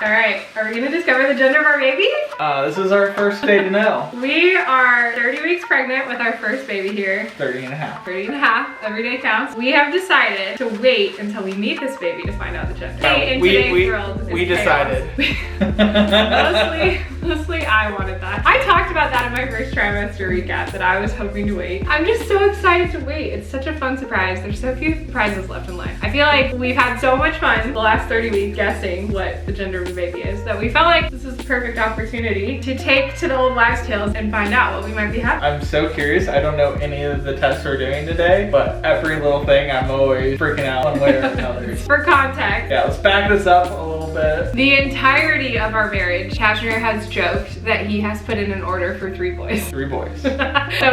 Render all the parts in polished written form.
All right, are we gonna discover the gender of our baby? This is our first day to know. We are 30 weeks pregnant with our first baby here. 30 and a half. 30 and a half, every day counts. We have decided to wait until we meet this baby to find out the gender. In today's world is we chaos. decided. Mostly I wanted that. I talked about that in my first trimester recap, that I was hoping to wait. I'm just so excited to wait. It's such a fun surprise. There's so few surprises left in life. I feel like we've had so much fun the last 30 weeks guessing what the gender of the baby is, that we felt like this is the perfect opportunity to take to the old wives' tales and find out what we might be having. I'm so curious. I don't know any of the tests we're doing today, but every little thing I'm always freaking out one way or another. For context, Yeah, let's back this up a little bit. the entirety of our marriage, Cashmere has joked that he has put in an order for 3 boys. 3 boys. So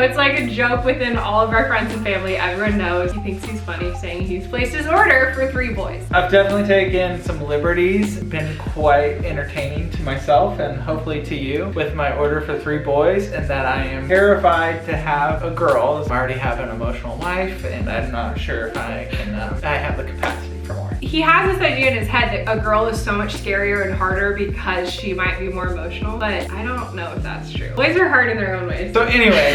it's like a joke within all of our friends and family. Everyone knows. He thinks he's funny saying he's placed his order for 3 boys. I've definitely taken some liberties, been quite entertaining to myself and hopefully to you with my order for 3 boys, and that I am terrified to have a girl. I already have an emotional life and I'm not sure if I can, I have the capacity for more. He has this idea in his head that a girl is so much scarier and harder because she might be more emotional, but I don't know if that's true. Boys are hard in their own ways. So anyway,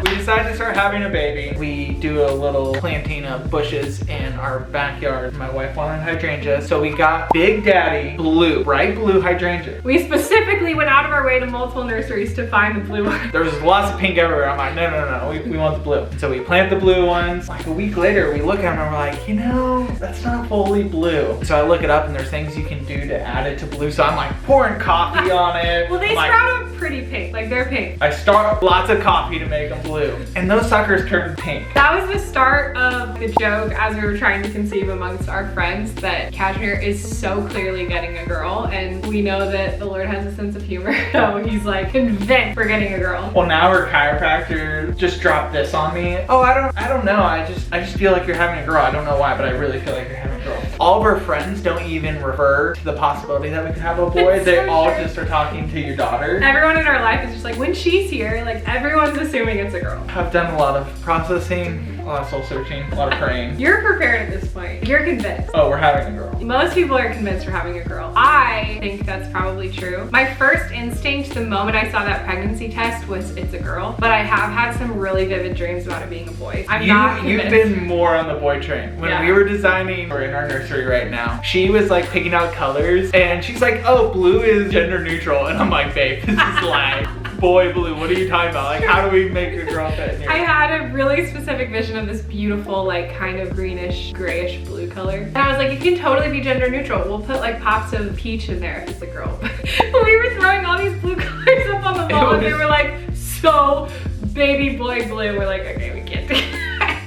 we decided to start having a baby. We do a little planting of bushes in our backyard. My wife wanted hydrangeas, so we got Big Daddy blue, bright blue hydrangea. We specifically went out of our way to multiple nurseries to find the blue one. There was lots of pink everywhere. I'm like, no, we want the blue. So we plant the blue ones. Like a week later, we look at them and we're like, you know, that's not fully blue. So I look it up and there's things you can do to add it to blue. So I'm like pouring coffee on it. Well, they like, sprout up pretty pink, like they're pink. I start lots of coffee to make them blue. And those suckers turned pink. That was the start of the joke as we were trying to conceive amongst our friends that Cashmere is so clearly getting a girl, and we know that the Lord has a sense of humor. So he's like convinced we're getting a girl. Well, now our chiropractor just dropped this on me. Oh, I don't know. I just feel like you're having a girl. I don't know why, but I really feel like you're having a girl. All of our friends don't even refer to the possibility that we could have a boy. It's They so all true. just are talking to your daughter. Everyone in our life is just like, when she's here, like everyone's assuming it's a girl. I've done a lot of processing, a lot of soul searching, a lot of praying. You're prepared at this point. You're convinced. Oh, we're having a girl. Most people are convinced we're having a girl. I think that's probably true. My first instinct the moment I saw that pregnancy test was it's a girl, but I have had some really vivid dreams about it being a boy. I'm not You've convinced. been more on the boy train. When Yeah. we were designing, we're in our nursery right now, she was like picking out colors and she's like, oh, blue is gender neutral. And I'm like, babe, this is like boy blue. What are you talking about? Like, how do we make a girl fit in here? I had a really specific vision of this beautiful, like kind of greenish, grayish blue color. And I was like, it can totally be gender neutral. We'll put like pops of peach in there if it's a girl. But we were throwing all these blue colors up on the wall and they were like, so baby boy blue. We're like, okay, we can't do it.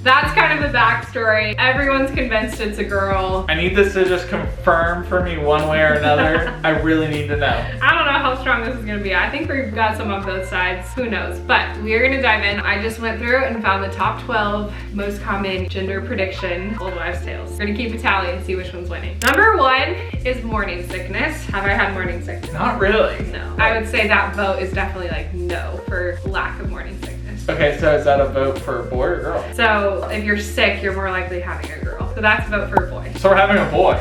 That's kind of the backstory. Everyone's convinced it's a girl. I need this to just confirm for me one way or another. I really need to know. I don't know how strong this is gonna be. I think we've got some on both sides. Who knows? But we are gonna dive in. I just went through and found the top 12 most common gender prediction old wives' tales. We're gonna keep a tally and see which one's winning. Number 1 is morning sickness. Have I had morning sickness? Not really. No. I would say that vote is definitely like no for lack of morning sickness. Okay, so is that a vote for a boy or girl? So if you're sick, you're more likely having a girl. So that's a vote for a boy. So we're having a boy.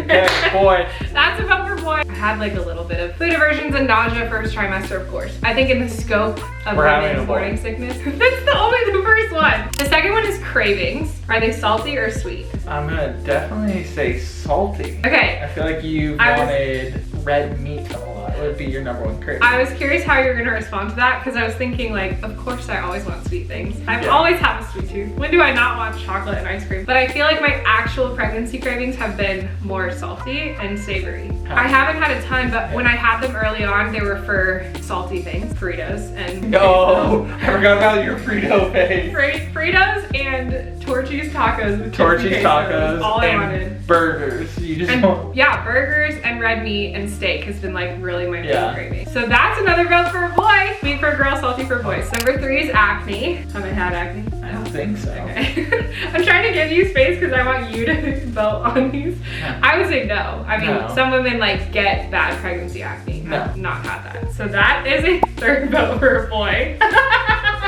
Okay, boy. That's a vote for boy. I had like a little bit of food aversions and nausea first trimester, of course. I think in the scope of We're having women's a boy. morning sickness, that's only the first one. The second one is cravings. Are they salty or sweet? I'm gonna definitely say salty. Okay. I feel like you wanted red meat a lot. It would be your number 1 craving. I was curious how you're gonna respond to that because I was thinking like, of course I always want sweet things. I've Yeah. always had a sweet tooth. When do I not want chocolate and ice cream? But I feel like my actual pregnancy cravings have been more salty and savory. I haven't had a ton, but when I had them early on, they were for salty things, Fritos and Oh, I forgot about your Frito face. Fritos and Torchy's tacos with Torchy's chicken queso tacos is all I and wanted. burgers. You just And want. yeah, burgers and red meat and steak has been like really my main Yeah. craving. So that's another vote for a boy. Sweet for a girl, salty for boys. Number 3 is acne. Have I had acne? I don't think so. Okay. I'm trying to give you space because I want you to vote on these. Yeah. I would say no. I mean, No. some women like get bad pregnancy acne. No. I've not had that. So that is a 3rd vote for a boy.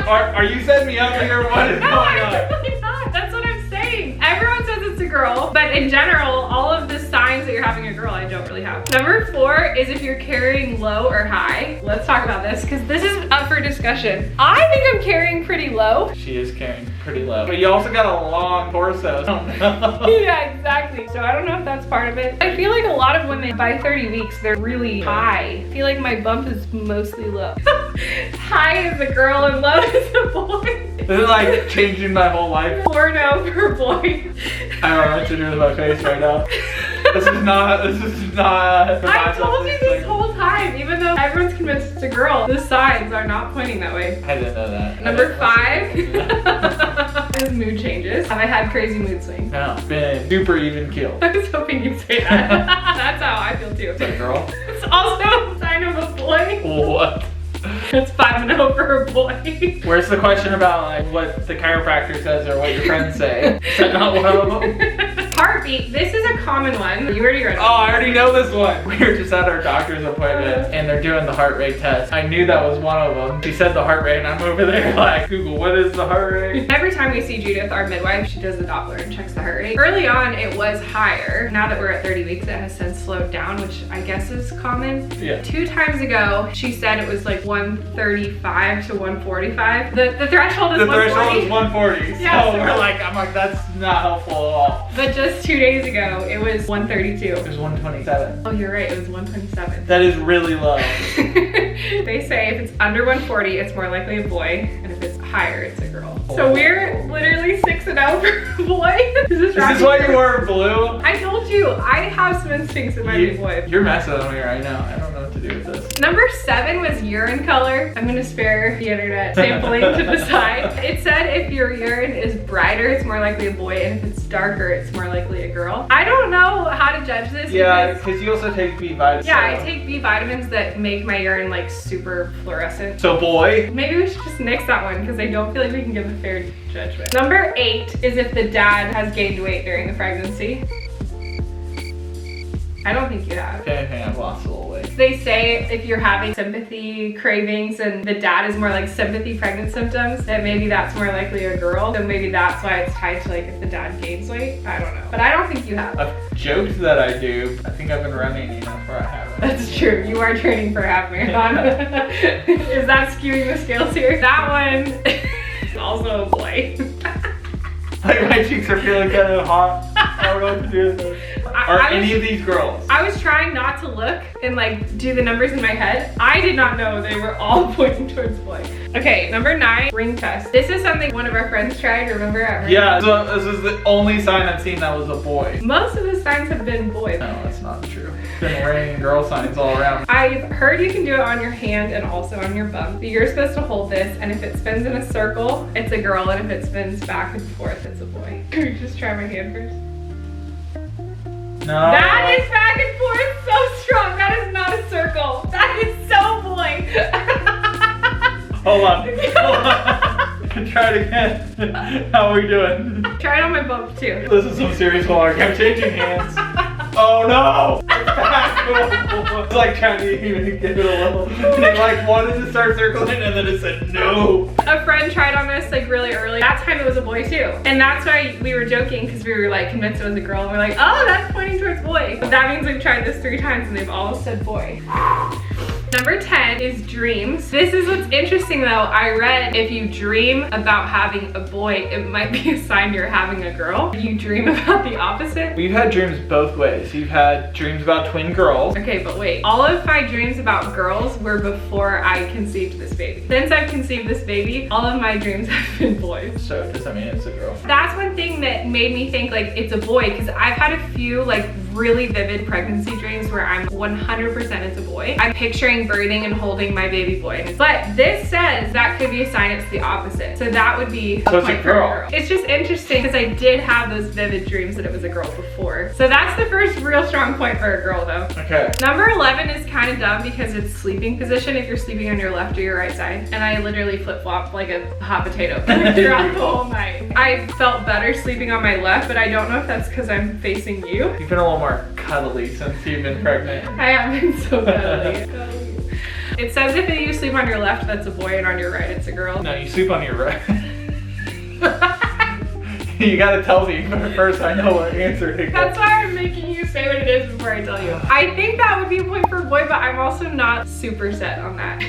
Are you setting me up here? What is No, going I'm on? really not. That's what I'm saying. Everyone says it's a girl. But in general, all of the signs that you're having a girl, I don't really have. Number 4 is if you're carrying low or high. Let's talk about this because this is up for discussion. I think I'm carrying pretty low. She is carrying pretty low. But you also got a long torso. Oh no. Yeah, exactly. So I don't know if that's part of it. I feel like a lot of women by 30 weeks, they're really high. I feel like my bump is mostly low. High is a girl and low is a boy. This is like changing my whole life. Porno for boy. I don't know what to do with my face right now. This is not. I told you this whole time, even though everyone's convinced it's a girl, the signs are not pointing that way. I didn't know that. Number 5 is mood changes. Have I had crazy mood swings? No, been super even keeled. I was hoping you'd say that. That's how I feel too. Is that a girl? It's also a sign of a boy. What? It's 5-0 for a boy. Where's the question about like what the chiropractor says or what your friends say? Is that not one of them? Heartbeat. This is a common one. You already read it. Oh, I already know this one. We were just at our doctor's appointment and they're doing the heart rate test. I knew that was one of them. She said the heart rate and I'm over there like, Google, what is the heart rate? Every time we see Judith, our midwife, she does the Doppler and checks the heart rate. Early on, it was higher. Now that we're at 30 weeks, it has since slowed down, which I guess is common. Yeah. 2 times ago, she said it was like 135 to 145. The threshold is 140. The threshold is 140. Yeah, so so we're like, I'm like, that's not helpful at all. But just 2 days ago, it was 132. It was 127. Oh, you're right, it was 127. That is really low. They say if it's under 140, it's more likely a boy, and if it's higher, it's a girl. So we're literally 6-0 for a boy. Is this why you wore blue? I told you, I have some instincts in my new boy. You're messing with me right now. I don't know what to do with this. Number 7 was urine color. I'm gonna spare the internet sampling to decide. It said if your urine is brighter, it's more likely a boy, and if it's darker, it's more likely a girl. I don't know how to judge this. Yeah, because you also take B vitamins. Yeah, I take B vitamins that make my urine like super fluorescent. So boy. Maybe we should just nix that one because I don't feel like we can give a fair judgment. Number 8 is if the dad has gained weight during the pregnancy. I don't think you have. If anything, I've lost a little weight. They say if you're having sympathy cravings and the dad is more like sympathy pregnant symptoms, that maybe that's more likely a girl. So maybe that's why it's tied to like if the dad gains weight. I don't know. But I don't think you have. I've joked that I do. I think I've been running enough where I haven't. That's true. You are training for half marathon. Is that skewing the scales here? That one is also a boy. Like my cheeks are feeling kind of hot. I don't know what to do with those. Are any of these girls? I was trying not to look and like do the numbers in my head. I did not know they were all pointing towards boy. Okay, number 9, ring test. This is something one of our friends tried, remember? At ring Yeah, so this is the only sign I've seen that was a boy. Most of the signs have been boys. No, that's not true. Been wearing girl signs all around. I've heard you can do it on your hand and also on your bum. But you're supposed to hold this, and if it spins in a circle, it's a girl, and if it spins back and forth, it's a boy. Can we just try my hand first? No. That is back and forth so strong. That is not a circle. That is so boy. Hold on. Hold on. Try it again. How are we doing? Try it on my bump too. This is some serious homework. I'm changing hands. Oh no! It's like trying to even get it a little. And it like wanted to start circling and then it said no. A friend tried on this like really early. That time it was a boy too. And that's why we were joking because we were like convinced it was a girl. And we're like, oh, that's pointing towards boy. But that means we've tried this 3 times and they've all said boy. Number 10 is dreams. This is what's interesting though. I read if you dream about having a boy, it might be a sign you're having a girl. If you dream about the opposite. We've had dreams both ways. You've had dreams about twin girls. Okay, but wait. All of my dreams about girls were before I conceived this baby. Since I've conceived this baby, all of my dreams have been boys. So does that mean it's a girl? That's one thing that made me think like it's a boy because I've had a few like really vivid pregnancy dreams where I'm 100% it's a boy. I'm picturing birthing and holding my baby boy. But this says that could be a sign it's the opposite. So that would be so it's a girl. It's just interesting because I did have those vivid dreams that it was a girl before. So that's the first real strong point for a girl though. Okay. Number 11 is kind of dumb because it's sleeping position if you're sleeping on your left or your right side. And I literally flip-flopped like a hot potato throughout the whole night. I felt better sleeping on my left, but I don't know if that's because I'm facing you. You've been a little more cuddly since you've been pregnant. I have been so cuddly. It says if you sleep on your left, that's a boy, and on your right, it's a girl. No, you sleep on your right. You gotta tell me first. I know what answer to give. That's why I'm making you say what it is before I tell you. I think that would be a point for a boy, but I'm also not super set on that.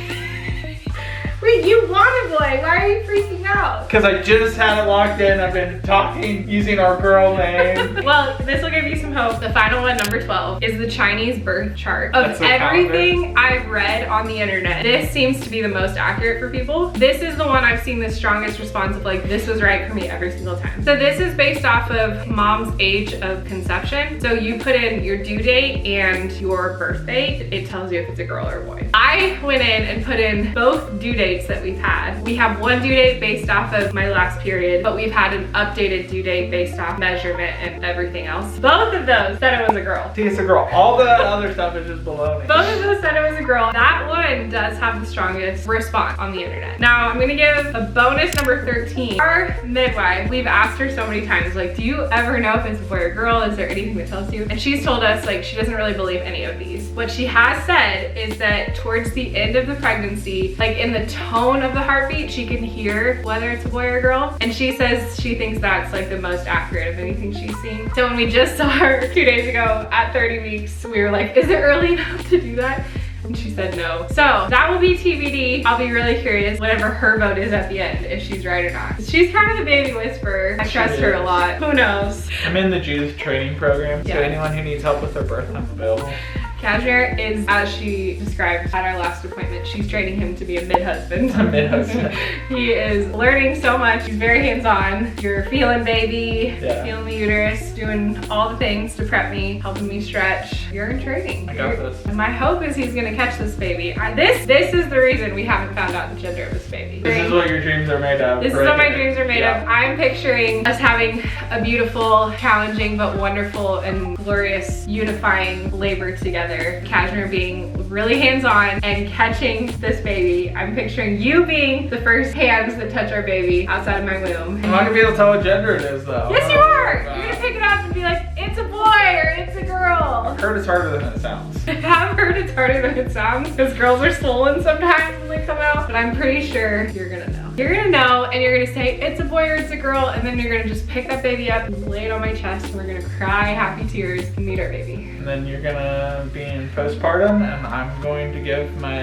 Wait, you want a boy? Why are you freaking out? Because I just had it locked in. I've been talking, using our girl name. Well, this will give you some hope. The final one, number 12, is the Chinese birth chart. Of That's the everything I've read on the internet, this seems to be the most accurate for people. This is the one I've seen the strongest response of like, this was right for me every single time. So this is based off of mom's age of conception. So you put in your due date and your birth date. It tells you if it's a girl or a boy. I went in and put in both due dates that we've had. We have one due date based off of my last period, but we've had an updated due date based off measurement and everything else. Both of those said it was a girl. See, it's a girl. All the other stuff is just baloney. Both of those said it was a girl. That one does have the strongest response on the internet. Now, I'm gonna give a bonus number 13. Our midwife, we've asked her so many times, like, do you ever know if it's a boy or girl? Is there anything that tells you? And she's told us, like, she doesn't really believe any of these. What she has said is that towards the end of the pregnancy, like in the tone of the heartbeat, she can hear whether it's a boy or girl. And she says she thinks that's like the most accurate of anything she's seen. So when we just saw her 2 days ago at 30 weeks, we were like, is it early enough to do that? And she said no. So that will be TBD. I'll be really curious whatever her vote is at the end, if she's right or not. She's kind of the baby whisperer. I trust her a lot. Who knows? I'm in the Jews training program, so Yeah. anyone who needs help with their birth, I'm available. Cashmere is, as she described at our last appointment, she's training him to be a mid-husband. A mid-husband. He is learning so much. He's very hands-on. You're feeling baby, Yeah. feeling the uterus, doing all the things to prep me, helping me stretch. You're in training. I got this. And my hope is he's gonna catch this baby. This is the reason we haven't found out the gender of this baby. This is what your dreams are made of. This is right what my here. dreams are made Yeah. of. I'm picturing us having a beautiful, challenging, but wonderful and glorious unifying labor together. Cashmere being really hands-on and catching this baby. I'm picturing you being the first hands that touch our baby outside of my womb. I'm not gonna be able to tell what gender it is though. Yes, you are! You're gonna pick it up and be like, it's a boy or it's a girl. I've heard it's harder than it sounds. I've heard it's harder than it sounds because girls are swollen sometimes when they come out, but I'm pretty sure you're gonna know. You're gonna know and you're gonna say it's a boy or it's a girl, and then you're gonna just pick that baby up and lay it on my chest and we're gonna cry happy tears and meet our baby. And then you're gonna be in postpartum, and I'm going to give my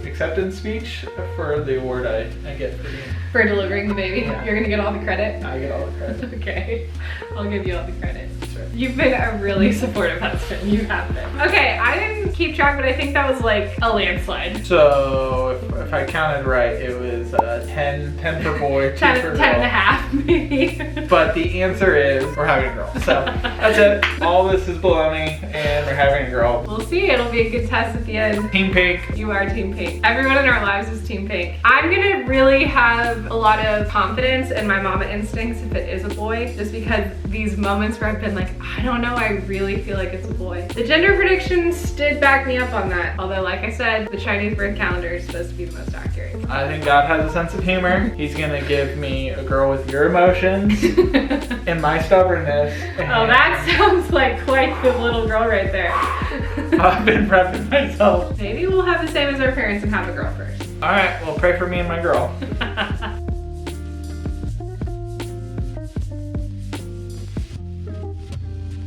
acceptance speech for the award I get for you. For delivering the baby, Yeah. You're gonna get all the credit. I get all the credit. Okay, I'll give you all the credit. That's right. You've been a really supportive husband, you have been. Okay, I didn't keep track, but I think that was like a landslide. So if I counted right, it was 10 for boy, 2 10 for 10 girl. and a half, maybe. But the answer is we're having a girl. So that's it. All this is baloney, and we're having a girl. We'll see, it'll be a good test at the end. Team Pink. You are Team Pink. Everyone in our lives is Team Pink. I'm gonna really have a lot of confidence in my mama instincts if it is a boy, just because these moments where I've been like, I don't know, I really feel like it's a boy. The gender predictions did back me up on that. Although, like I said, the Chinese birth calendar is supposed to be the most accurate. I think God has a sense of humor. He's gonna give me a girl with your emotions and my stubbornness. Oh, that sounds like quite the little girl right there. I've been prepping myself. Maybe we'll have the same as our parents and have a girl first. All right, well, pray for me and my girl.